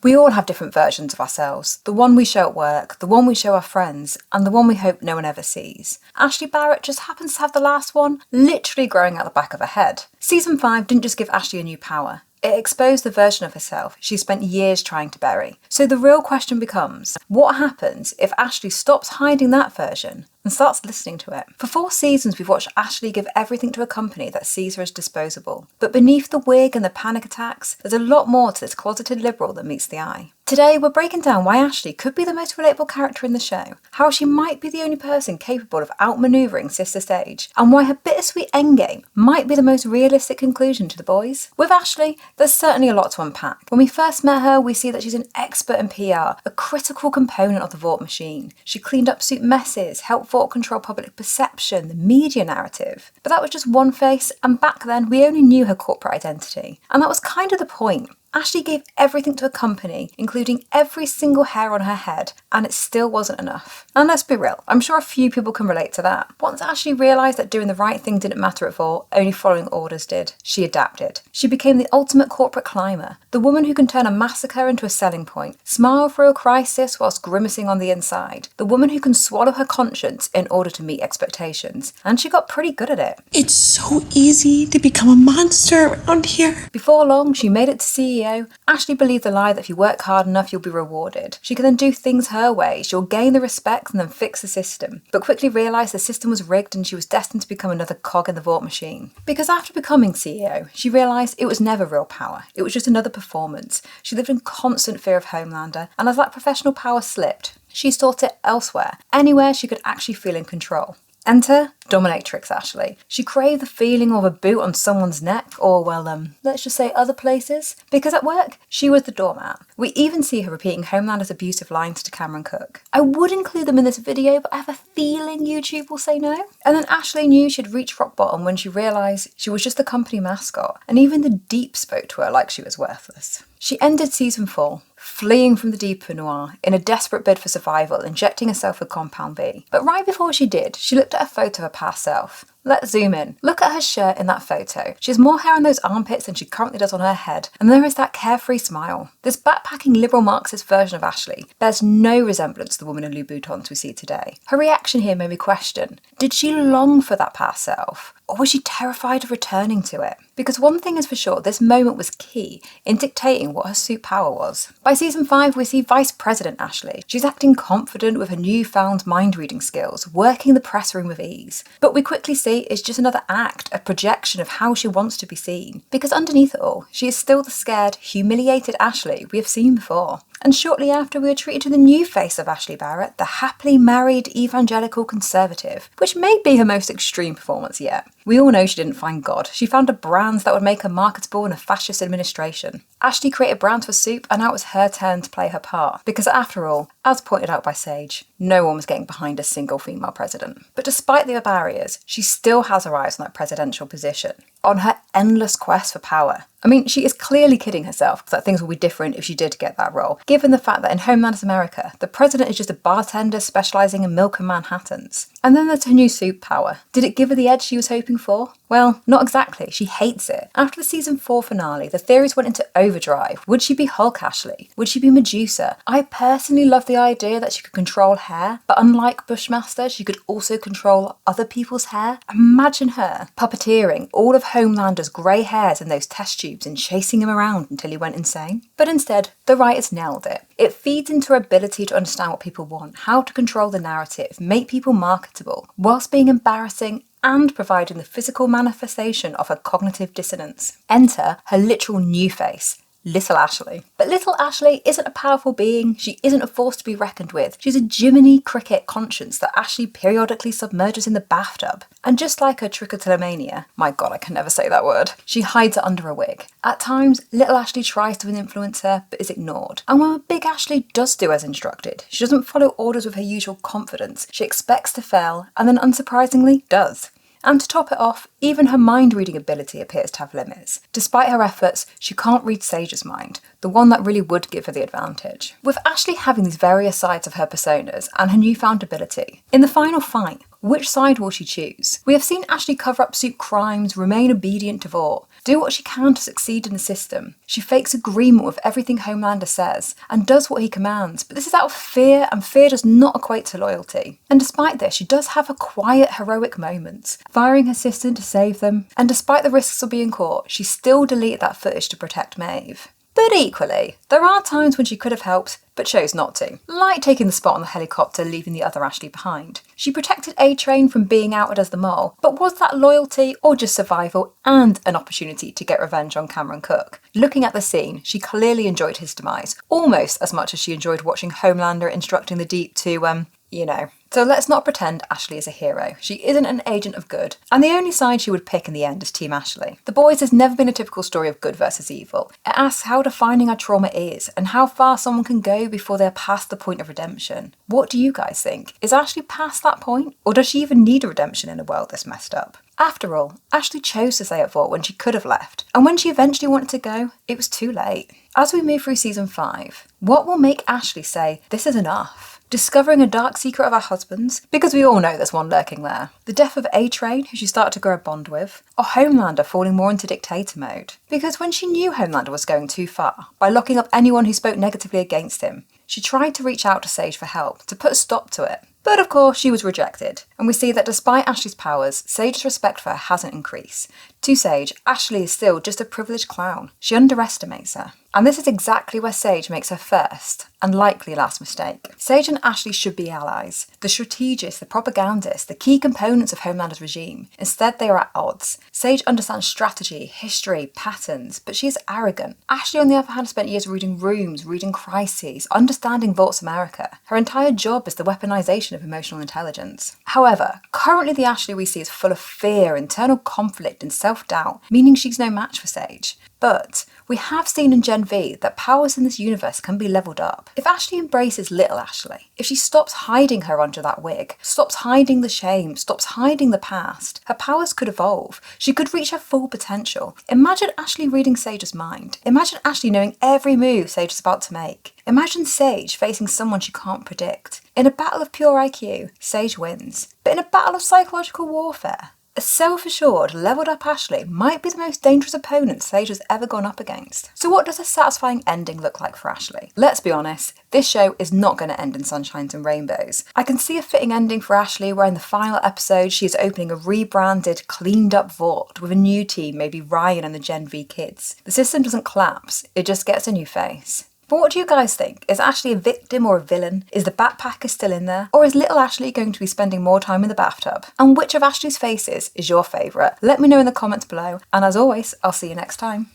We all have different versions of ourselves, the one we show at work, the one we show our friends, and the one we hope no one ever sees. Ashley Barrett just happens to have the last one literally growing out the back of her head. Season 5 didn't just give Ashley a new power, it exposed the version of herself she spent years trying to bury. So the real question becomes, what happens if Ashley stops hiding that version and starts listening to it? For 4 seasons we've watched Ashley give everything to a company that sees her as disposable. But beneath the wig and the panic attacks, there's a lot more to this closeted liberal that meets the eye. Today we're breaking down why Ashley could be the most relatable character in the show, how she might be the only person capable of outmanoeuvring Sister Sage, and why her bittersweet endgame might be the most realistic conclusion to the boys. With Ashley, there's certainly a lot to unpack. When we first met her, we see that she's an expert in PR, a critical component of the Vought machine. She cleaned up suit messes, helped Vought control public perception, the media narrative. But that was just one face, and back then we only knew her corporate identity. And that was kind of the point. Ashley gave everything to a company, including every single hair on her head, and it still wasn't enough. And let's be real, I'm sure a few people can relate to that. Once Ashley realised that doing the right thing didn't matter at all, only following orders did, she adapted. She became the ultimate corporate climber, the woman who can turn a massacre into a selling point, smile through a crisis whilst grimacing on the inside, the woman who can swallow her conscience in order to meet expectations. And she got pretty good at it. It's so easy to become a monster around here. Before long, she made it to CEO. Ashley believed the lie that if you work hard enough, you'll be rewarded. She could then do things her way, she'll gain the respect and then fix the system. But quickly realised the system was rigged and she was destined to become another cog in the Vought machine. Because after becoming CEO, she realised it was never real power. It was just another performance. She lived in constant fear of Homelander, and as that professional power slipped, she sought it elsewhere, anywhere she could actually feel in control. Enter Dominatrix Ashley. She craved the feeling of a boot on someone's neck, or let's just say other places. Because at work, she was the doormat. We even see her repeating Homelander's abusive lines to Cameron Cook. I would include them in this video, but I have a feeling YouTube will say no. And then Ashley knew she'd reached rock bottom when she realised she was just the company mascot, and even the Deep spoke to her like she was worthless. She ended season 4, fleeing from the deep noir in a desperate bid for survival, injecting herself with Compound B. But right before she did, she looked at a photo of her past self. Let's zoom in. Look at her shirt in that photo. She has more hair on those armpits than she currently does on her head, and there is that carefree smile. This backpacking liberal Marxist version of Ashley bears no resemblance to the woman in Louboutins we see today. Her reaction here made me question, did she long for that past self? Or was she terrified of returning to it? Because one thing is for sure, this moment was key in dictating what her suit power was. By season 5, we see Vice President Ashley. She's acting confident with her newfound mind-reading skills, working the press room with ease. But we quickly see it's just another act, a projection of how she wants to be seen. Because underneath it all, she is still the scared, humiliated Ashley we have seen before. And shortly after, we were treated to the new face of Ashley Barrett, the happily married evangelical conservative, which may be her most extreme performance yet. We all know she didn't find God. She found a brand that would make her marketable in a fascist administration. Ashley created brands for soup, and now it was her turn to play her part. Because after all, as pointed out by Sage, no one was getting behind a single female president. But despite the barriers, she still has her eyes on that presidential position, on her endless quest for power. I mean, she is clearly kidding herself that things will be different if she did get that role, given the fact that in Homelander's America, the president is just a bartender specialising in milk and Manhattans. And then there's her new soup power. Did it give her the edge she was hoping for? Well, not exactly. She hates it. After the season 4 finale, the theories went into overdrive. Would she be Hulk Ashley? Would she be Medusa? I personally love the idea that she could control hair, but unlike Bushmaster, she could also control other people's hair. Imagine her puppeteering all of Homelander's grey hairs in those test tubes and chasing him around until he went insane. But instead, the writers nailed it. It feeds into her ability to understand what people want, how to control the narrative, make people marketable, whilst being embarrassing and providing the physical manifestation of her cognitive dissonance. Enter her literal new face, Little Ashley. But Little Ashley isn't a powerful being, she isn't a force to be reckoned with. She's a Jiminy Cricket conscience that Ashley periodically submerges in the bathtub. And just like her trichotillomania, my god I can never say that word, she hides it under a wig. At times, Little Ashley tries to influence her but is ignored. And when Big Ashley does do as instructed, she doesn't follow orders with her usual confidence. She expects to fail and then unsurprisingly does. And to top it off, even her mind-reading ability appears to have limits. Despite her efforts, she can't read Sage's mind, the one that really would give her the advantage. With Ashley having these various sides of her personas and her newfound ability, in the final fight, Which side will she choose? We have seen Ashley cover up Soup crimes, remain obedient to Vought, do what she can to succeed in the system. She fakes agreement with everything Homelander says, and does what he commands, but this is out of fear, and fear does not equate to loyalty. And despite this, she does have her quiet, heroic moments, firing her sister to save them, and despite the risks of being caught, she still deleted that footage to protect Maeve. But equally, there are times when she could have helped, but chose not to, like taking the spot on the helicopter, leaving the other Ashley behind. She protected A-Train from being outed as the mole, but was that loyalty or just survival and an opportunity to get revenge on Cameron Cook? Looking at the scene, she clearly enjoyed his demise, almost as much as she enjoyed watching Homelander instructing the Deep to, So let's not pretend Ashley is a hero. She isn't an agent of good, and the only side she would pick in the end is Team Ashley. The Boys has never been a typical story of good versus evil. It asks how defining our trauma is, and how far someone can go before they're past the point of redemption. What do you guys think? Is Ashley past that point? Or does she even need a redemption in a world this messed up? After all, Ashley chose to stay at Vought when she could have left, and when she eventually wanted to go, it was too late. As we move through season 5, what will make Ashley say, this is enough? Discovering a dark secret of her husband's, because we all know there's one lurking there. The death of A-Train, who she started to grow a bond with, or Homelander falling more into dictator mode. Because when she knew Homelander was going too far, by locking up anyone who spoke negatively against him, she tried to reach out to Sage for help, to put a stop to it. But of course, she was rejected. And we see that despite Ashley's powers, Sage's respect for her hasn't increased. To Sage, Ashley is still just a privileged clown. She underestimates her. And this is exactly where Sage makes her first, and likely last mistake. Sage and Ashley should be allies. The strategists, the propagandists, the key components of Homelander's regime. Instead, they are at odds. Sage understands strategy, history, patterns, but she is arrogant. Ashley, on the other hand, spent years reading rooms, reading crises, understanding Vaught's America. Her entire job is the weaponization of emotional intelligence. However, currently the Ashley we see is full of fear, internal conflict, and self-doubt, meaning she's no match for Sage. But we have seen in Gen V that powers in this universe can be leveled up. If Ashley embraces little Ashley, if she stops hiding her under that wig, stops hiding the shame, stops hiding the past, her powers could evolve. She could reach her full potential. Imagine Ashley reading Sage's mind. Imagine Ashley knowing every move Sage is about to make. Imagine Sage facing someone she can't predict. In a battle of pure IQ, Sage wins. But in a battle of psychological warfare, a self-assured, leveled up Ashley might be the most dangerous opponent Sage has ever gone up against. So what does a satisfying ending look like for Ashley? Let's be honest, this show is not going to end in sunshines and rainbows. I can see a fitting ending for Ashley where in the final episode she is opening a rebranded, cleaned up Vought with a new team, maybe Ryan and the Gen V kids. The system doesn't collapse, it just gets a new face. But what do you guys think? Is Ashley a victim or a villain? Is the backpacker still in there? Or is little Ashley going to be spending more time in the bathtub? And which of Ashley's faces is your favourite? Let me know in the comments below, and as always, I'll see you next time.